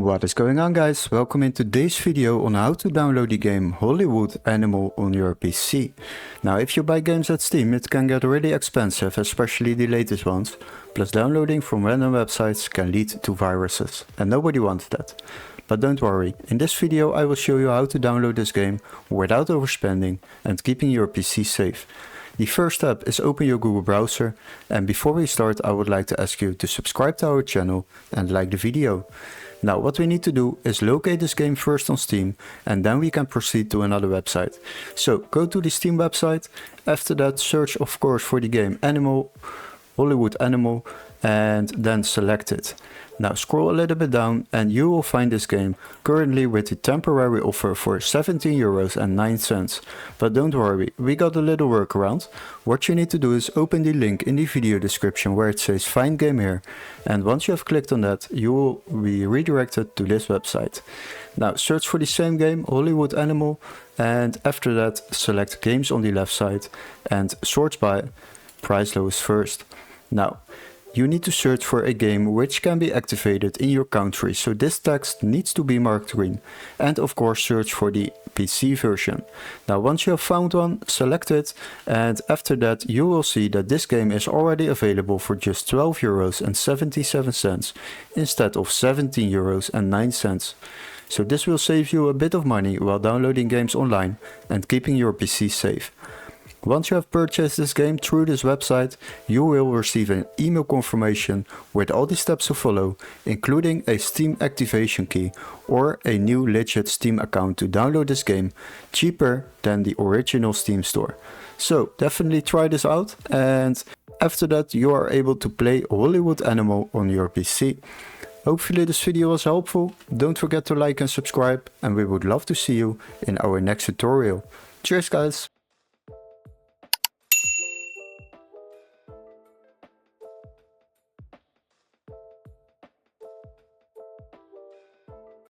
What is going on, guys? Welcome in today's video on how to download the game Hollywood Animal on your PC. Now, if you buy games at Steam, it can get really expensive, especially the latest ones. Plus, downloading from random websites can lead to viruses, and nobody wants that. But don't worry, in this video I will show you how to download this game without overspending and keeping your PC safe. The first step is open your Google browser, and before we start I would like to ask you to subscribe to our channel and like the video. Now what we need to do is locate this game first on Steam, and then we can proceed to another website. So go to the Steam website, after that search of course for the game Hollywood Animal, and then select it. Now scroll a little bit down and you will find this game currently with the temporary offer for €17.09. But don't worry, we got a little workaround. What you need to do is open the link in the video description where it says find game here, and once you have clicked on that you will be redirected to this website. Now search for the same game, Hollywood Animal, and after that select games on the left side and sort by price lowest first. Now you need to search for a game which can be activated in your country, so this text needs to be marked green, and of course search for the PC version. Now once you have found one, select it, and after that you will see that this game is already available for just €12.77 instead of €17.09. So this will save you a bit of money while downloading games online and keeping your PC safe. Once you have purchased this game through this website, you will receive an email confirmation with all the steps to follow, including a Steam activation key or a new legit Steam account to download this game cheaper than the original Steam store. So definitely try this out, and after that you are able to play Hollywood Animal on your PC. Hopefully this video was helpful. Don't forget to like and subscribe, and we would love to see you in our next tutorial. Cheers guys!